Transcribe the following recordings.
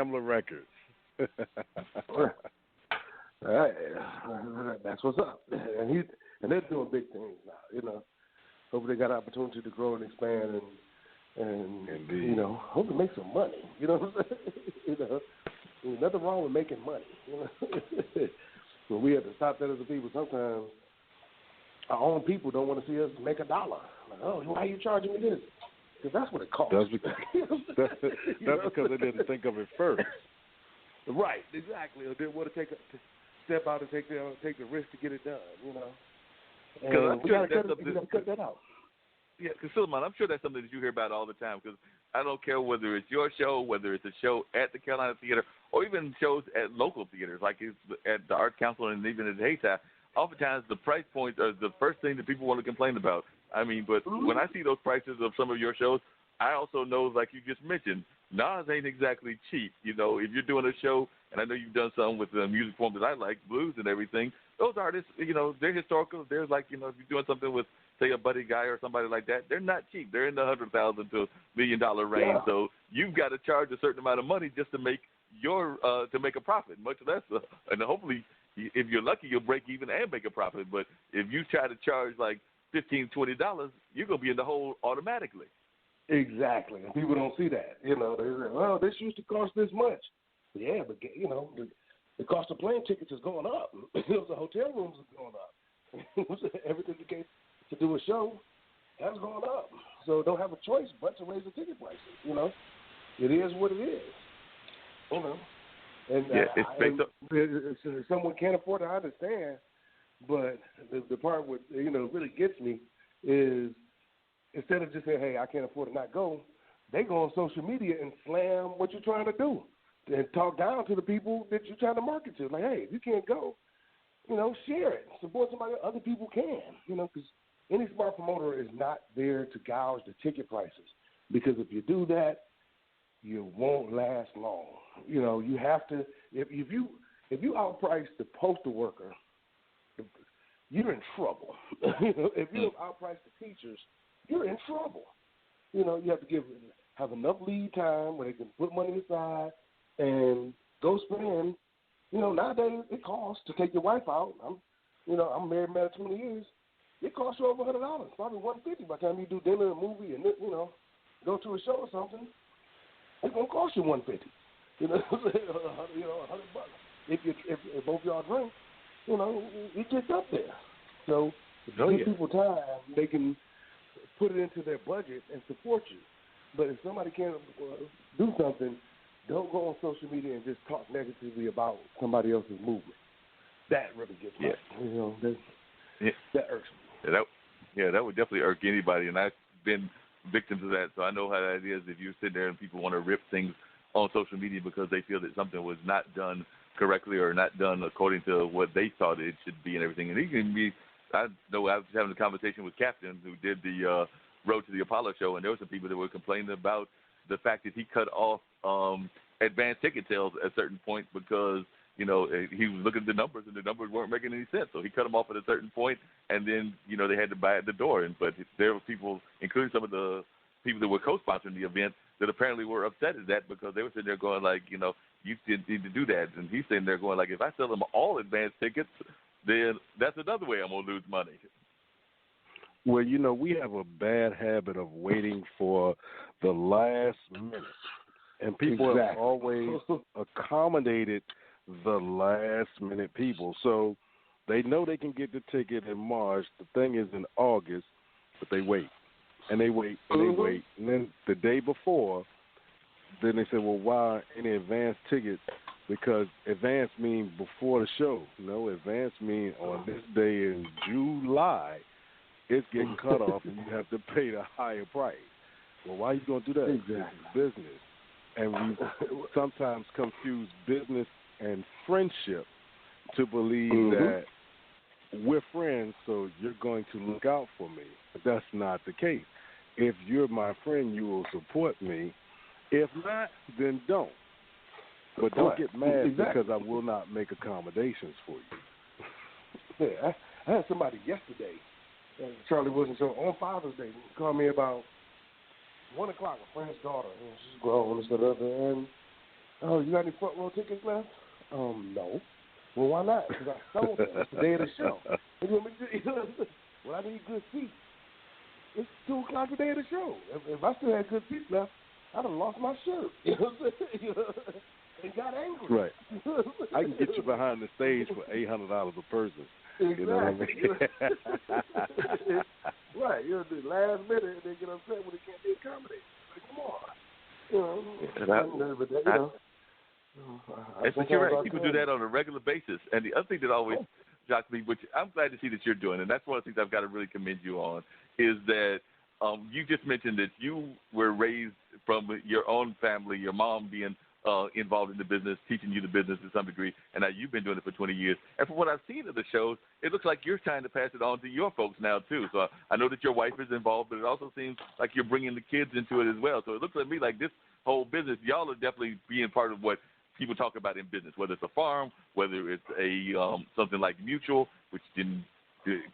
Rambler Records. All right. That's what's up. And they're doing big things now, you know. Hope they got an opportunity to grow and expand and Indeed. you know, hope to make some money. You know what I'm saying? You know, there's nothing wrong with making money. You know, when we have to stop that as a people, sometimes our own people don't want to see us make $1. Like, oh, why are you charging me this? Because that's what it costs. That's because they didn't think of it first. Right, exactly. Or didn't want to step out and take the risk to get it done. You know, and we got to cut that out. Yeah, because Sulaiman, I'm sure that's something that you hear about all the time. Because I don't care whether it's your show, whether it's a show at the Carolina Theater, or even shows at local theaters, like it's at the Art Council and even at Hayti. Oftentimes, the price points are the first thing that people want to complain about. I mean, but when I see those prices of some of your shows, I also know, like you just mentioned, Nas ain't exactly cheap. You know, if you're doing a show, and I know you've done some with the music form that I like, blues and everything, those artists, you know, they're historical. They're like, you know, if you're doing something with, say, a Buddy Guy or somebody like that, they're not cheap. They're in the $100,000 to $1 million range. Yeah. So you've got to charge a certain amount of money just to make to make a profit, much less, and hopefully, if you're lucky, you'll break even and make a profit. But if you try to charge like $15, $20, you're going to be in the hole automatically. Exactly. And people don't see that. You know, they say, well, this used to cost this much. Yeah, but, you know, the cost of plane tickets is going up. The hotel rooms is going up. Everything you get to do a show has gone up. So don't have a choice but to raise the ticket prices. You know, it is what it is. You know. And if someone can't afford it, I understand. But the part what really gets me is instead of just saying, "Hey, I can't afford to not go," they go on social media and slam what you're trying to do and talk down to the people that you're trying to market to. Like, hey, if you can't go, you know, share it, support somebody other people can. You know, because any smart promoter is not there to gouge the ticket prices, because if you do that, you won't last long. You know, you have to if you outprice the postal worker, you're in trouble. You know, if you outprice the teachers, you're in trouble. You know, you have to have enough lead time where they can put money aside and go spend. You know, nowadays it costs to take your wife out. I'm married 20 years. It costs you over $100, probably $150 by the time you do dinner, a movie, and go to a show or something. It's gonna cost you $150. You know, $100. If both y'all drink, you know, it gets up there. So give people time, they can put it into their budget and support you. But if somebody can't do something, don't go on social media and just talk negatively about somebody else's movement. That really gets me. You know, that irks me. That would definitely irk anybody, and I've been victim to that, so I know how that is. If you sit there and people want to rip things on social media because they feel that something was not done correctly or not done according to what they thought it should be and everything. And it can be, I know I was having a conversation with Captain who did the Road to the Apollo show, and there were some people that were complaining about the fact that he cut off advanced ticket sales at a certain point because, you know, he was looking at the numbers and the numbers weren't making any sense. So he cut them off at a certain point, and then, you know, they had to buy at the door. But there were people, including some of the people that were co-sponsoring the event, that apparently were upset at that because they were sitting there going like, you know, you didn't need to do that. And he's sitting there going like, if I sell them all advanced tickets, then that's another way I'm going to lose money. Well, you know, we have a bad habit of waiting for the last minute. And people have always accommodated the last-minute people. So they know they can get the ticket in March. The thing is in August, but they wait. And they wait, and they wait. And then the day before, then they say, well, why any advance tickets? Because advance means before the show. No, advance means on this day in July, it's getting cut off, and you have to pay the higher price. Well, why are you going to do that? Exactly. It's business. And we sometimes confuse business and friendship to believe that we're friends, so you're going to look out for me. But that's not the case. If you're my friend, you will support me. If not, then don't. But don't get mad because I will not make accommodations for you. Yeah, I had somebody yesterday, Charlie Wilson show, on Father's Day, called me about 1 o'clock, a friend's daughter. She's grown and stuff, and Oh, you got any front row tickets left? No. Well, why not? Because I sold them. It's the day of the show. Well, I need good seats. It's 2 o'clock the day of the show. If I still had good seats left, I'd have lost my shirt. You know what I'm saying? And got angry. Right. I can get you behind the stage for $800 a person. Exactly. You know what I mean? Right. You'll do last minute and they get upset when they can't be accommodated. Like, come on. You know, but you're right. People do that on a regular basis. And the other thing that always shocks me, which I'm glad to see that you're doing, and that's one of the things I've got to really commend you on, is that you just mentioned that you were raised from your own family, your mom being involved in the business, teaching you the business to some degree, and now you've been doing it for 20 years. And from what I've seen of the shows, it looks like you're trying to pass it on to your folks now, too. So I know that your wife is involved, but it also seems like you're bringing the kids into it as well. So it looks like me like this whole business, y'all are definitely being part of what people talk about in business, whether it's a farm, whether it's a something like Mutual, which didn't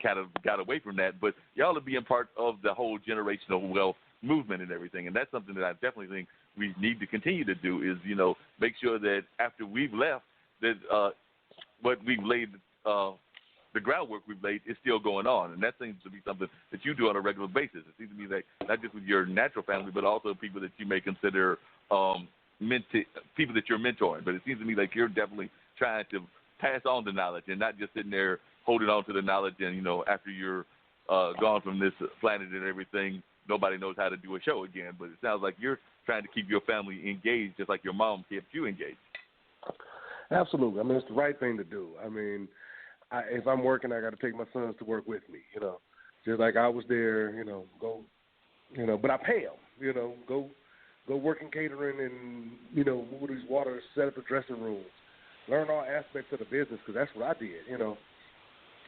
kind of got away from that, but y'all are being part of the whole generational wealth movement and everything, and that's something that I definitely think we need to continue to do is, make sure that after we've left, that what we've laid, the groundwork we've laid is still going on, and that seems to be something that you do on a regular basis. It seems to me that not just with your natural family, but also people that you may consider people that you're mentoring. But it seems to me like you're definitely trying to pass on the knowledge and not just sitting there holding on to the knowledge and, after you're gone from this planet and everything, nobody knows how to do a show again. But it sounds like you're trying to keep your family engaged just like your mom kept you engaged. Absolutely. I mean, it's the right thing to do. I mean, if I'm working, I got to take my sons to work with me, Just like I was there, but I pay them, go work in catering and, move these waters, set up the dressing rooms, learn all aspects of the business because that's what I did,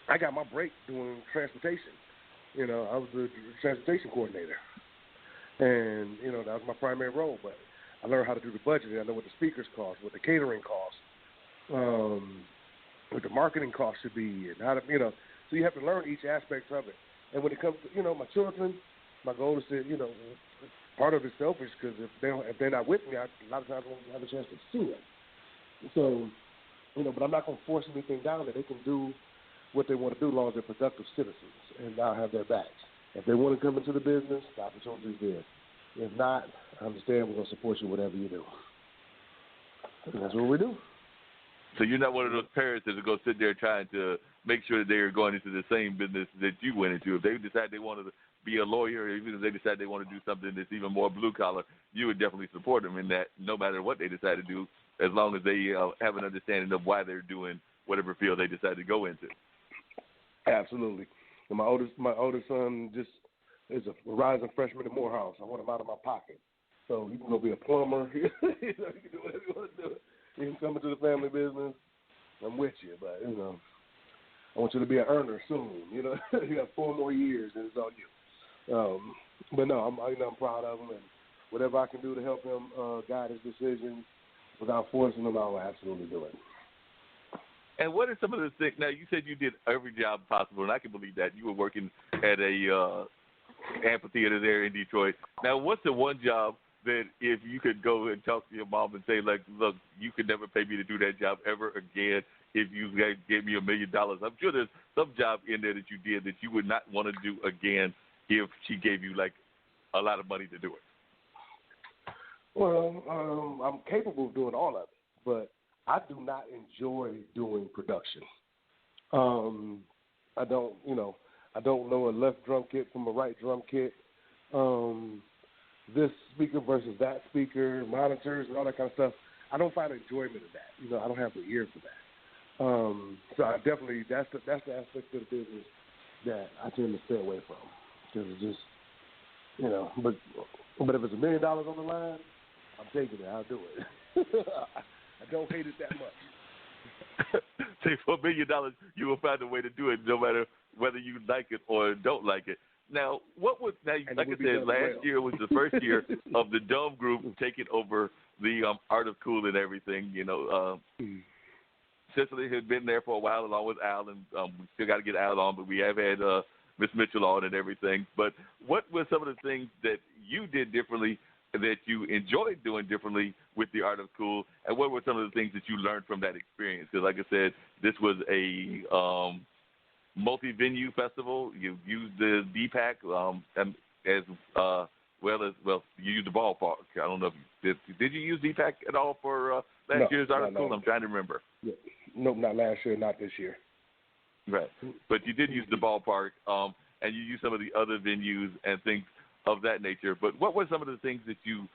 I got my break doing transportation. I was the transportation coordinator. And, that was my primary role. But I learned how to do the budgeting. I know what the speakers cost, what the catering costs, what the marketing cost should be, and how to, so you have to learn each aspect of it. And when it comes to, my children, my goal is to, part of it's selfish because if they're not with me, a lot of times I won't have a chance to see them. So, but I'm not going to force anything down that they can do what they want to do as long as they're productive citizens, and I'll have their backs. If they want to come into the business, the opportunity is there. If not, I understand we're going to support you whatever you do. And that's what we do. So you're not one of those parents that are going to sit there trying to make sure that they're going into the same business that you went into. If they decide they wanted to be a lawyer, or even if they decide they want to do something that's even more blue-collar, you would definitely support them in that no matter what they decide to do, as long as they have an understanding of why they're doing whatever field they decide to go into. Absolutely. And my oldest son just is a rising freshman at Morehouse. I want him out of my pocket. So you can go be a plumber. You can do whatever you want to do. You can come into the family business. I'm with you, but I want you to be an earner soon. You got 4 more years, and it's on you. But no, I'm proud of him, and whatever I can do to help him guide his decisions without forcing him, I will absolutely do it. And what are some of the things? Now, you said you did every job possible, and I can believe that. You were working at a amphitheater there in Detroit. Now, what's the one job that if you could go and talk to your mom and say, like, look, you could never pay me to do that job ever again if you gave me $1 million? I'm sure there's some job in there that you did that you would not want to do again if she gave you, like, a lot of money to do it. Well, I'm capable of doing all of it, but I do not enjoy doing production. I don't know a left drum kit from a right drum kit. This speaker versus that speaker, monitors, and all that kind of stuff. I don't find enjoyment in that. I don't have the ear for that. So I definitely that's the aspect of the business that I tend to stay away from because it's just But if it's $1 million on the line, I'm taking it. I'll do it. I don't hate it that much. See, for $1 million, you will find a way to do it, no matter whether you like it or don't like it. Now, like I said, last year was the first year of the Dome Group taking over the Art of Cool and everything. Cicely had been there for a while along with Al, and we still got to get Al on, but we have had Miss Mitchell on and everything. But what were some of the things that you did differently that you enjoyed doing differently with the Art of Cool, and what were some of the things that you learned from that experience? Because, like I said, this was a multi-venue festival. You used the DPAC as well. You used the ballpark. I don't know if did you use DPAC at all for last year's Art of Cool? I'm trying to remember. Yeah. Nope, not last year, not this year. Right, but you did use the ballpark, and you used some of the other venues and things of that nature. But what were some of the things that you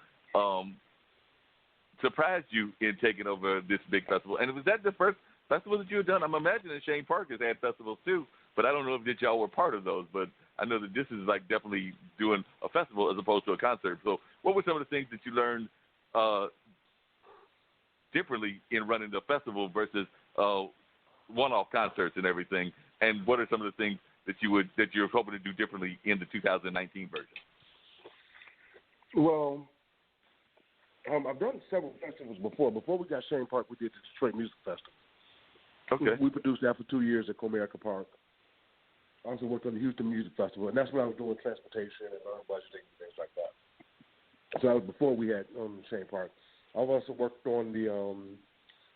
surprised you in taking over this big festival? And was that the first festival that you had done? I'm imagining Chene Park has had festivals too, but I don't know if y'all were part of those. But I know that this is like definitely doing a festival as opposed to a concert. So what were some of the things that you learned differently in running the festival versus one-off concerts and everything? And what are some of the things that you're hoping to do differently in the 2019 version? Well, I've done several festivals before. Before we got Chene Park, we did the Detroit Music Festival. Okay. We produced that for 2 years at Comerica Park. I also worked on the Houston Music Festival, and that's when I was doing transportation and budgeting and things like that. So that was before we had Chene Park. I've also worked on the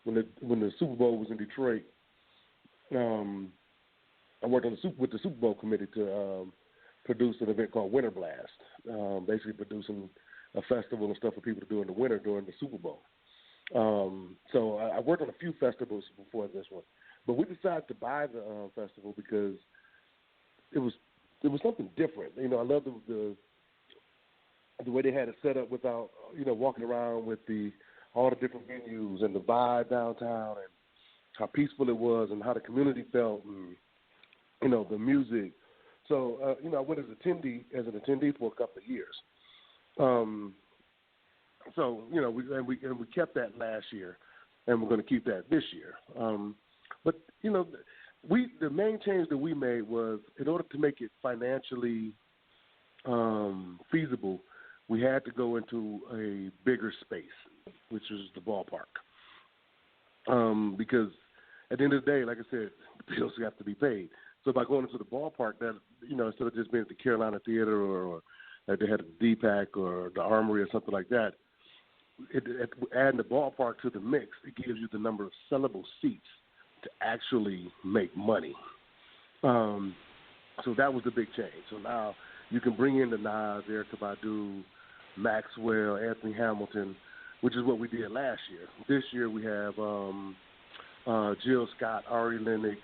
when the Super Bowl was in Detroit. I worked on with the Super Bowl committee to produce an event called Winter Blast, basically producing a festival and stuff for people to do in the winter during the Super Bowl. So I worked on a few festivals before this one, but we decided to buy the festival because it was something different. You know, I love the way they had it set up without walking around with all the different venues and the vibe downtown and how peaceful it was and how the community felt and the music. So I went as an attendee for a couple of years. So we kept that last year, and we're going to keep that this year. But the main change that we made was, in order to make it financially feasible, we had to go into a bigger space, which is the ballpark. Because at the end of the day, like I said, the bills have to be paid. So by going into the ballpark, that instead of just being at the Carolina Theater or like they had the DPAC or the Armory or something like that, adding the ballpark to the mix, it gives you the number of sellable seats to actually make money. So that was the big change. So now you can bring in the Nas, Erykah Badu, Maxwell, Anthony Hamilton, which is what we did last year. This year we have Jill Scott, Ari Lennox,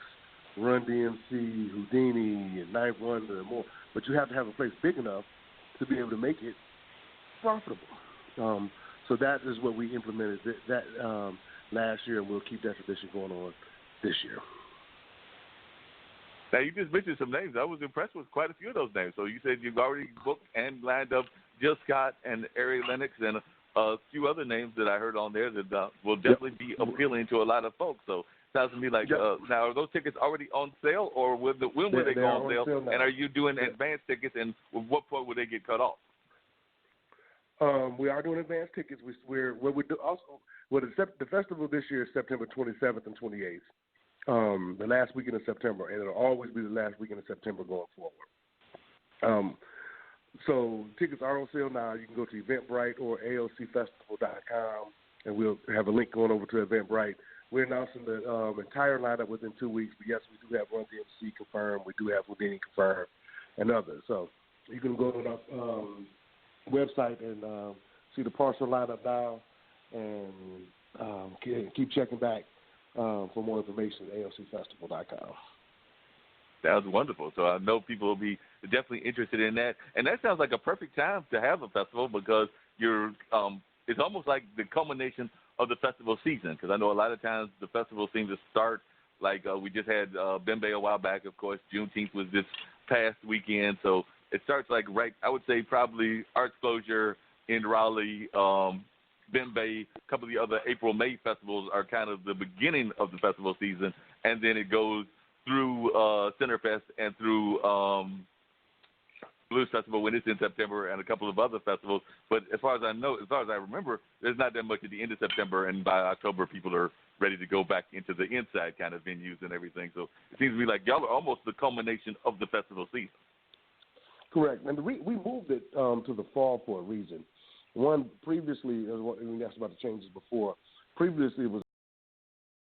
Run DMC, Houdini, and Ninth Wonder, and more. But you have to have a place big enough to be able to make it profitable. So that is what we implemented that last year, and we'll keep that tradition going on this year. Now, you just mentioned some names. I was impressed with quite a few of those names. So you said you've already booked and lined up Jill Scott and Ari Lennox and a few other names that I heard on there that will definitely be appealing to a lot of folks. So it sounds to me like, now, are those tickets already on sale, or when will they go on sale? And are you doing advance tickets, and at what point will they get cut off? We are doing advance tickets. The festival this year is September 27th and 28th, the last weekend of September, and it'll always be the last weekend of September going forward. So tickets are on sale now. You can go to Eventbrite or ALCfestival.com, and we'll have a link going over to Eventbrite. We're announcing the entire lineup within 2 weeks, but yes, we do have Run DMC confirmed. We do have Houdini confirmed and others. So you can go to our website and see the partial lineup now, and keep checking back for more information at ALCfestival.com. That was wonderful. So I know people will be definitely interested in that. And that sounds like a perfect time to have a festival because it's almost like the culmination of the festival season, because I know a lot of times the festival seems to start like we just had Bembe a while back. Of course, Juneteenth was this past weekend. So it starts like I would say probably Arts Closure in Raleigh, Bembe, a couple of the other April, May festivals are kind of the beginning of the festival season. And then it goes through Centerfest and through Blues Festival when it's in September and a couple of other festivals. But as far as I remember, there's not that much at the end of September, and by October people are ready to go back into the inside kind of venues and everything. So it seems to me like y'all are almost the culmination of the festival season. Correct. And we moved it to the fall for a reason. One previously, we asked about the changes before. Previously, it was